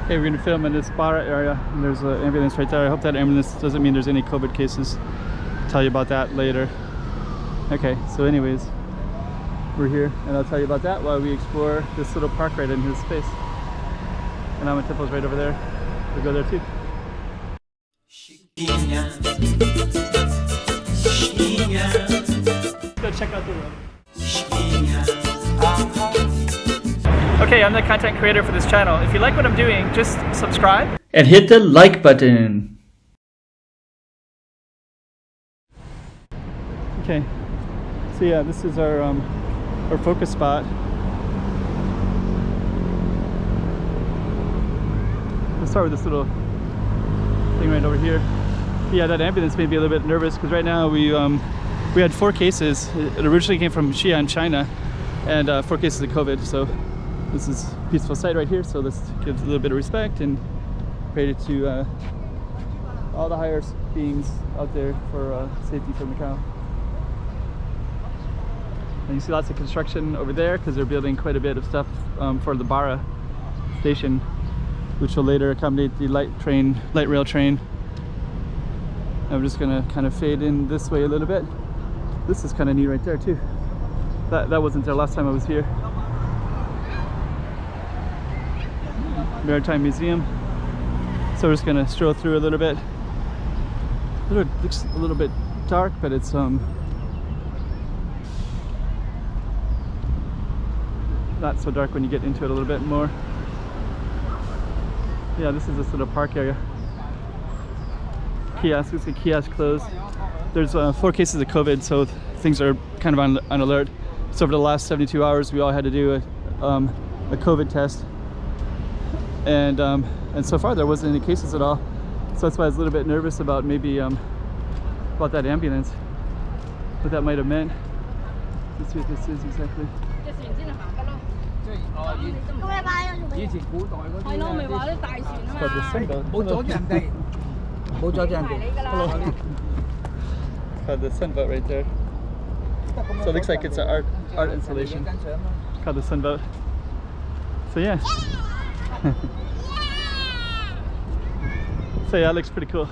Okay, we're gonna film in this Barra area, and there's an ambulance right there. I hope that ambulance doesn't mean there's any COVID cases. I'll tell you about that later. Okay, so anyways, we're here, and I'll tell you about that while we explore this little park right in his space. And Amma Temple's right over there. We'll go there too. Let's go check out the room. Okay, I'm the content creator for this channel. If you like what I'm doing, just subscribe and hit the like button. Okay, so yeah, this is our focus spot. Let's start with this little thing right over here. Yeah, that ambulance made me a little bit nervous because right now we had 4 cases. It originally came from Xi'an, China, and 4 cases of COVID. So this is a peaceful site right here. So let's give a little bit of respect and pray to all the higher beings out there for safety for Macau. And you see lots of construction over there because they're building quite a bit of stuff for the Barra station, which will later accommodate the light rail train. I'm just gonna kind of fade in this way a little bit. This is kind of neat right there too. That wasn't there last time I was here. Maritime Museum. So we're just gonna stroll through a little bit. It looks a little bit dark, but it's not so dark when you get into it a little bit more. Yeah, this is this little park area. Kiosk, it's a kiosk closed. There's 4 cases of COVID, so things are kind of on alert. So over the last 72 hours, we all had to do a COVID test, and so far there wasn't any cases at all. So that's why I was a little bit nervous about maybe about that ambulance, what that might have meant. Let's see what this is exactly. Called the sunboat right there. So it looks like it's an art installation called the sunboat. So yeah. So yeah, it looks pretty cool.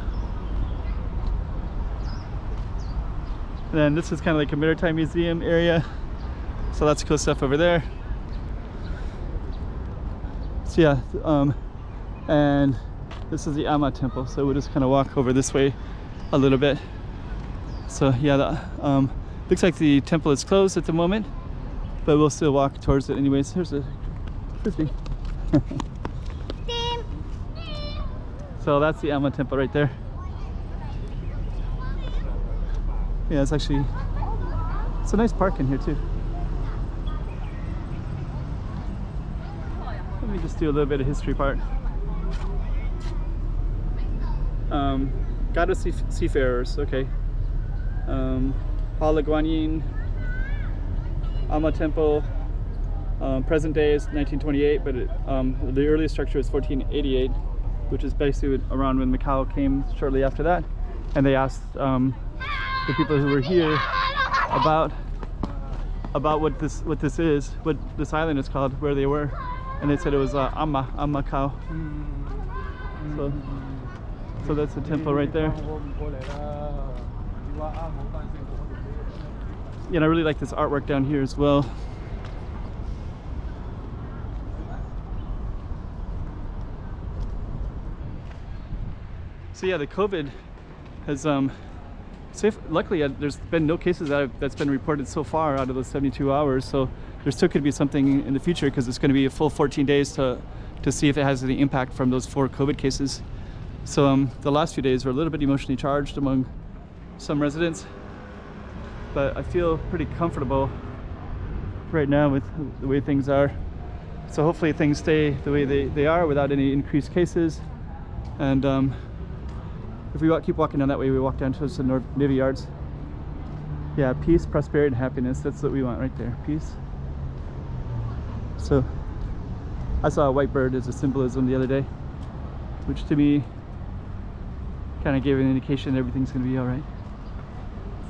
And then this is kind of like a maritime museum area. So lots of cool stuff over there. So yeah, and this is the Amma Temple. So we'll just kind of walk over this way a little bit. So yeah, looks like the temple is closed at the moment, but we'll still walk towards it anyways. Here's a frisbee. So that's the Amma Temple right there. Yeah, it's a nice park in here too. Let me just do a little bit of history part. Goddess seafarers, okay. Hala Guanyin, Amma Temple, present day is 1928, but the earliest structure is 1488, which is basically around when Macau came shortly after that. And they asked the people who were here about what this is, what this island is called, where they were, and they said it was Macau. So that's the temple right there. Yeah, and I really like this artwork down here as well. So yeah, the COVID has luckily there's been no cases that's been reported so far out of those 72 hours. So there still could be something in the future because it's going to be a full 14 days to see if it has any impact from those 4 COVID cases. So the last few days were a little bit emotionally charged among some residents, but I feel pretty comfortable right now with the way things are. So hopefully things stay the way they are without any increased cases. And if we keep walking down that way, we walk down towards the Navy Yards. Yeah, peace, prosperity, and happiness. That's what we want right there, peace. So I saw a white bird as a symbolism the other day, which to me kind of gave an indication that everything's going to be all right.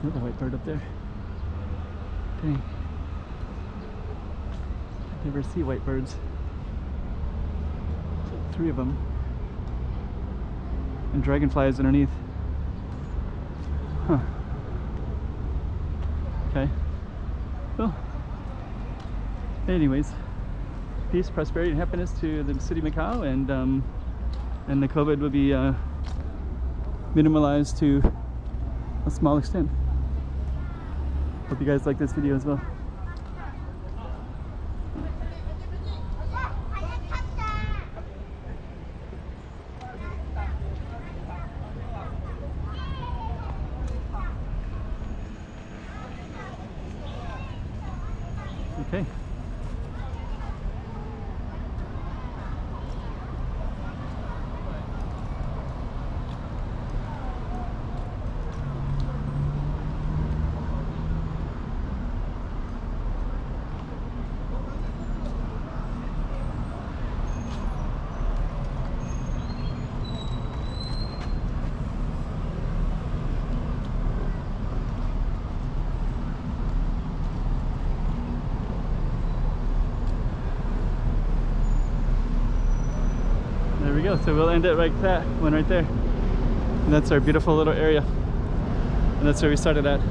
There's another white bird up there. Dang. I never see white birds. 3 of them. And dragonflies underneath. Huh. Okay. Well, anyways, peace, prosperity, and happiness to the city of Macau, and the COVID will be minimalized to a small extent. Hope you guys like this video as well. Okay. There we go. So we'll end it right that one right there. And that's our beautiful little area. And that's where we started at.